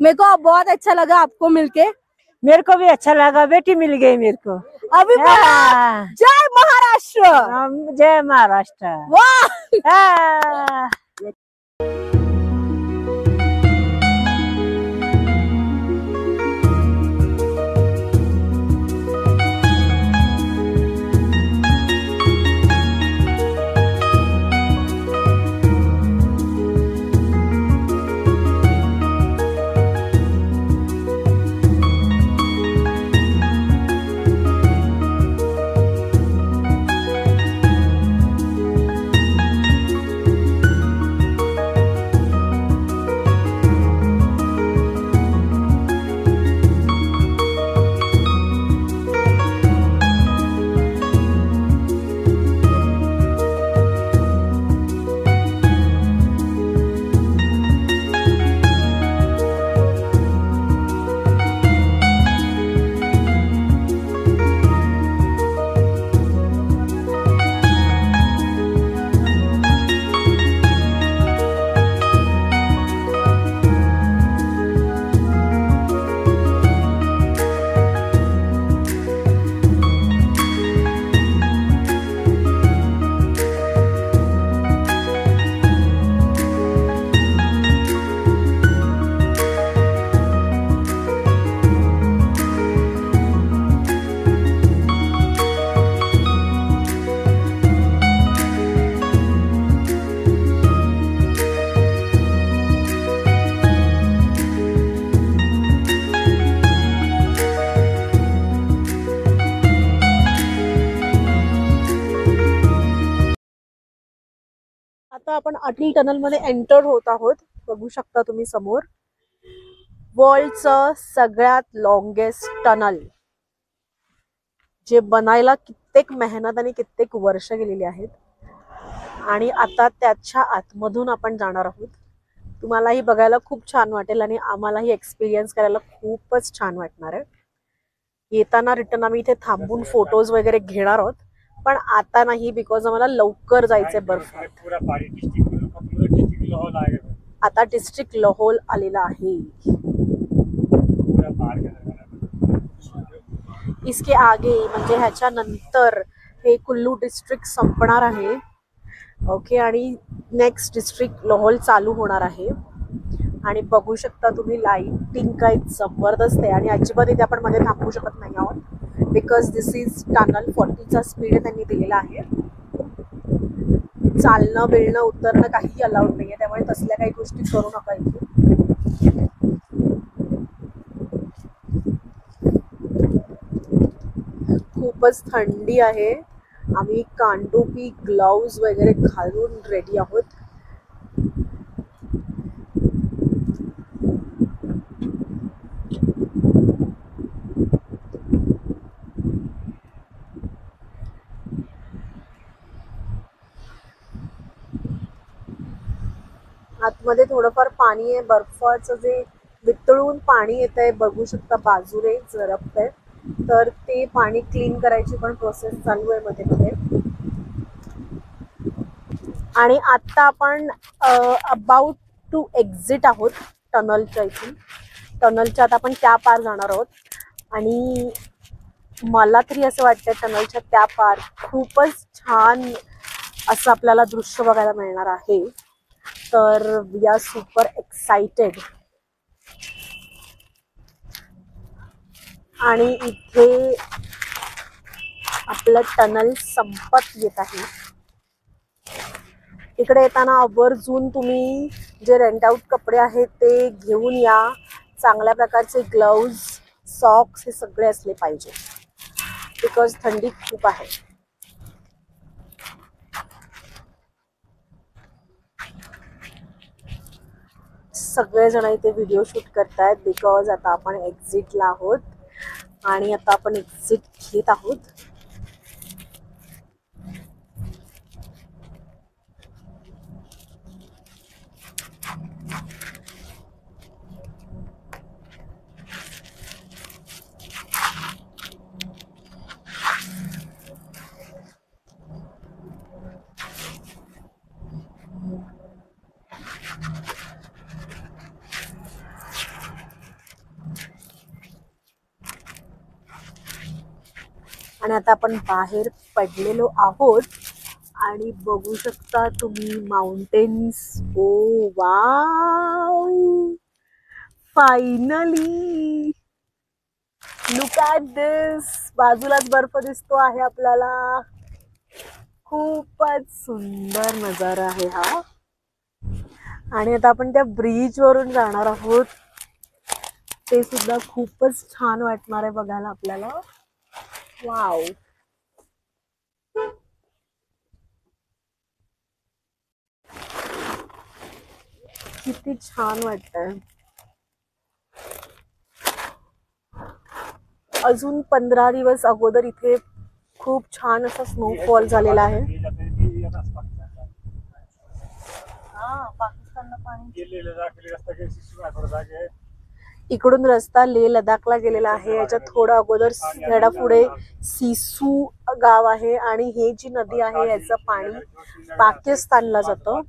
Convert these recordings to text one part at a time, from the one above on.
मेरे को बहुत अच्छा लगा आपको मिलके। मेरे को भी अच्छा लगा, बेटी मिल गई मेरे को। अभी जय महाराष्ट्र। जय महाराष्ट्र। वाह। आता आपण अटल टनल मध्ये एंटर होत आहोत। बघू शकता तुम्ही समोर वर्ल्डचं सगळ्यात लॉंगेस्ट टनल, जे बनायला कित्येक मेहनत आणि कित्येक वर्ष गेलेली आहेत। आणि आता त्याच्या आतमधून आपण जाणार आहोत। तुम्हालाही बघायला खूप छान वाटेल आणि आम्हालाही एक्सपिरियन्स करायला खूपच छान वाटणार आहे। येताना रिटर्न आम्ही इथे थांबून फोटोज वगैरे घेणार आहोत, पण आता नाही, बिकॉज आम्हाला लवकर जायचंय बर्फात। आता डिस्ट्रिक्ट लाहौल आलेला आहे। इसके आगे म्हणजे ह्याच्या नंतर हे कुल्लू डिस्ट्रिक्ट संपणार आहे। ओके, आणि नेक्स्ट डिस्ट्रिक्ट लाहौल चालू होणार आहे। आणि बघू शकता तुम्ही लाइटिंग काय जबरदस्त आहे। आणि अजिबात इथे आपण मध्ये थांबू शकत नाही आहोत, बिकॉज दिस इज टनल 40चा स्पीड त्यांनी दिलेला आहे। चालणं बिळणं उतरणं काही अलाउड नाहीये, त्यामुळे तसल्या काही गोष्टी करू नका इथे। खूपच थंडी आहे। आम्ही कांडोपी ग्लोव्ज वगैरे घालून रेडी आहोत। आतमध्ये थोडंफार पाणी आहे, बर्फाचं जे वितळून पाणी येत आहे, बघू शकता बाजूने झरपतंय, तर ते पाणी क्लीन करायची पण प्रोसेस चालू आहे मध्ये मध्ये। आणि आता आपण अबाउट टू एक्झिट आहोत टनलच्या इथून। टनलच्या आता आपण त्या पार जाणार आहोत। आणि मला तरी असं वाटतं टनलच्या त्या पार खूपच छान असं आपल्याला दृश्य बघायला मिळणार आहे। तर वी आर सुपर एक्साइटेड। आणि इथे आपलं टनल संपत येत आहे। इकडे येताना आवर्जून तुम्ही जे रेंट आउट कपडे आहेत ते घेऊन या। चांगल्या प्रकारचे ग्लोव्ज, सॉक्स हे सगळे असले पाहिजे, बिकॉज थंडी खूप आहे। सगळेजण इथे व्हिडिओ शूट करतायत, बिकॉज आता आपण एक्झिटला आहोत आणि आता आपण एक्झिट घेत आहोत। आणि आता आपण बाहेर पडलेलो आहोत आणि बघू शकता तुम्ही mountains. Oh wow, finally look at this. बाजूलाच बर्फ दिसतो आहे आपल्याला. खूपच सुंदर नजारा आहे हा. आणि आता आपण त्या ब्रिज वरून जाणार आहोत. ते सुद्धा खूपच छान वाटणार आहे बघायला आपल्याला. वाव, किती छान वाटतंय. अजून 15 दिवस अगोदर इथे खूप छान असा स्नोफॉल झालेला आहे. इकडून रस्ता लेह लडाखला गेलेला आहे. याच्यात थोडं अगोदर थोडा पुढे सिसू गाव आहे आणि हे जी नदी आहे याचं पाणी पाकिस्तानला जातं.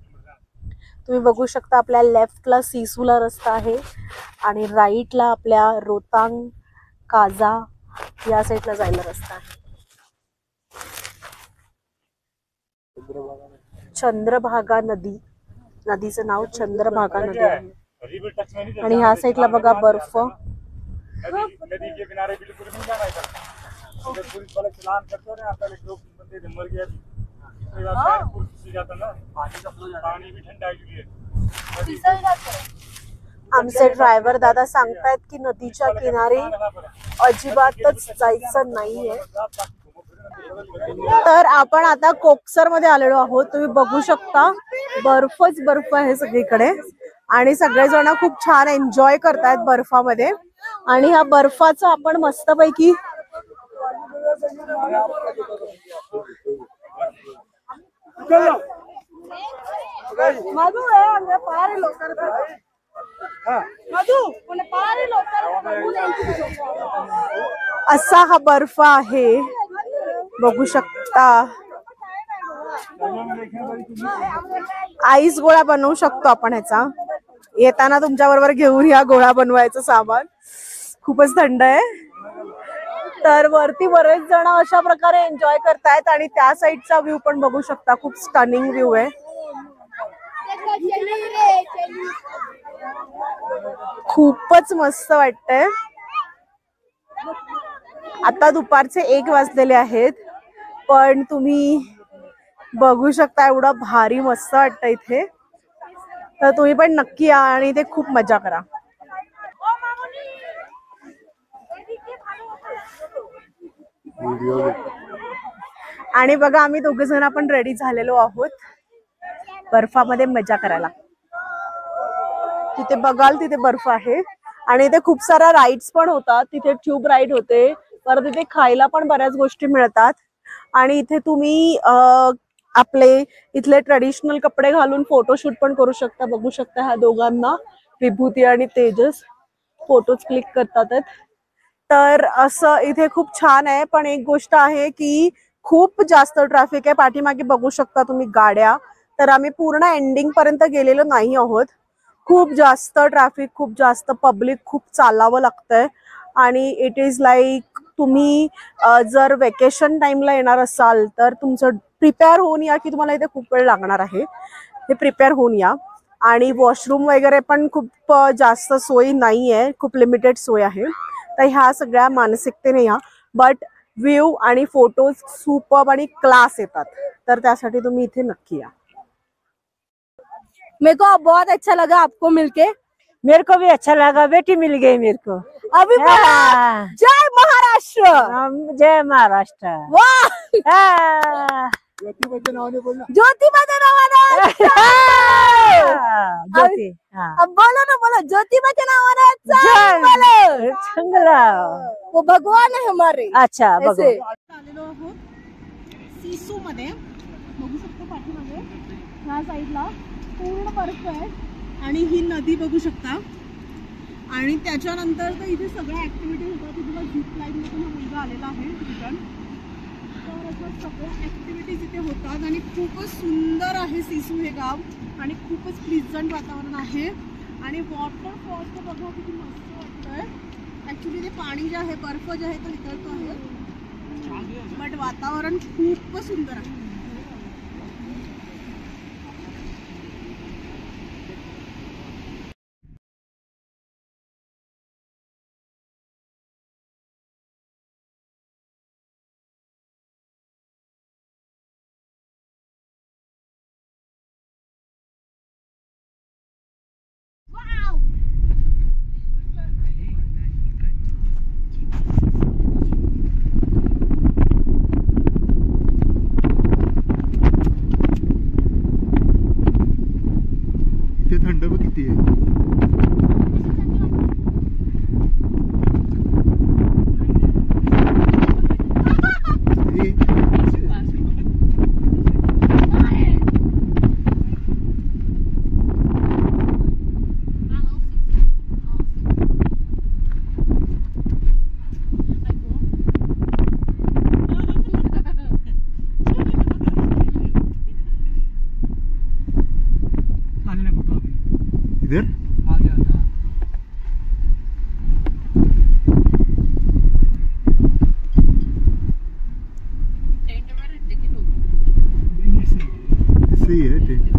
तुम्ही बघू शकता आपल्या लेफ्टला सिसूला रस्ता आहे आणि राईटला आपल्या रोहतांग काजा या साईडला जायला रस्ता आहे. चंद्रभागा नदी, नदीचं नाव चंद्रभागा नदी आहे. आणि ह्या साईडला बघा बर्फ. नदी के किनारे बिल्कुल नहीं जाना है उधर पुलिस वाले चलान करते हैं आपका लोग बंदे मर गए जाता ना पानी भी ठंडा है. आमचे ड्रायव्हर दादा सांगतायत की नदीच्या किनारी अजिबातच जायचं नाहीये. तर आपण आता कोक्सर मध्ये आलेलो आहोत. तुम्ही बघू शकता बर्फच बर्फ आहे सगळीकडे आणि सगळेजण खूप छान एन्जॉय करतायत बर्फामध्ये. आणि ह्या बर्फाचं आपण मस्तपैकी असा हा बर्फ आहे, बघू शकता. आईस गोळा बनवू शकतो आपण ह्याचा. येताना तुमच्या बरोबर घेऊन या गोळा बनवायचं सामान. खूपच थंड आहे. तर वरती बरेच जण अशा प्रकारे एन्जॉय करतायत आणि त्या साईडचा व्ह्यू पण बघू शकता. खूप स्टनिंग व्ह्यू आहे. खूपच मस्त वाटतंय. आता दुपारचे 1 वाजलेले आहेत पण तुम्ही बघू शकता एवढं भारी मस्त वाटतं इथे. तर तुम्ही पण नक्की या आणि इथे खूप मजा करा. आणि बघा आम्ही दोघे जण आपण रेडी झालेलो आहोत बर्फामध्ये मजा करायला. तिथे बघाल तिथे बर्फ आहे आणि इथे खूप साऱ्या राईड्स पण होतात. तिथे ट्यूब राईड होते, परत तिथे खायला पण बऱ्याच गोष्टी मिळतात. आणि इथे तुम्ही आपले इथले ट्रेडिशनल कपडे घालून फोटोशूट पण करू शकता. बघू शकता ह्या दोघांना, विभूती आणि तेजस फोटोज क्लिक करतात. तर असं इथे खूप छान आहे. पण एक गोष्ट आहे की खूप जास्त ट्रॅफिक आहे. पाठीमागे बघू शकता तुम्ही गाड्या. तर आम्ही पूर्ण एंडिंग पर्यंत गेलेलो नाही आहोत. खूप जास्त ट्रॅफिक, खूप जास्त पब्लिक, खूप चालावं लागतंय. आणि इट इज लाईक तुम्ही जर वेकेशन टाइमला येणार असाल तर तुमचं प्रिपेअर होऊन या की तुम्हाला इथे खूप वेळ लागणार आहे. ते प्रिपेअर होऊन या. आणि वॉशरूम वगैरे पण खूप जास्त सोयी नाही आहे, खूप लिमिटेड सोय आहे. तर ह्या सगळ्या मानसिकतेने या. बट व्ह्यू आणि फोटोज सुपर्ब आणि क्लास येतात. तर त्यासाठी तुम्ही इथे नक्की या. मेरे को बहुत अच्छा लगा आपको मिलके. मेरे को भी अच्छा लगा, बेटी मिल गई मेरे को. अभी हाँ। जय महाराष्ट्र. जय महाराष्ट्र. वाह, ज्योतिबाच्या नावाने बोल ना. ज्योतिबाच्या नावाने. ज्योति, हाँ. अब बोलो ना, बोलो ज्योतिबाच्या नावाने. जय चांगला. वो भगवान है हमारे. अच्छा बघू. आलेलो आहोत सिसू मध्ये. बघू शकता पाठीमागे ह्या साईडला पूर्ण बर्फ आहे आणि ही नदी बघू शकता. आणि त्याच्यानंतर तर इथे सगळ्या ऍक्टिव्हिटीज होतात. तिथे झिप लाईन मधून हा मुलगा आलेला आहे रिटर्न. तर असं सगळ्या ऍक्टिव्हिटीज इथे होतात आणि खूपच सुंदर आहे सिसू हे गाव आणि खूपच प्लीजंट वातावरण आहे. आणि वॉटरफॉल तर बघा किती मस्त वाटतंय. ऍक्च्युली ते पाणी जे आहे, बर्फ जे आहे तो निघतो आहे बट वातावरण खूप सुंदर आहे. इथे थंड बघ किती आहे. हे, इधर सही है टेंट.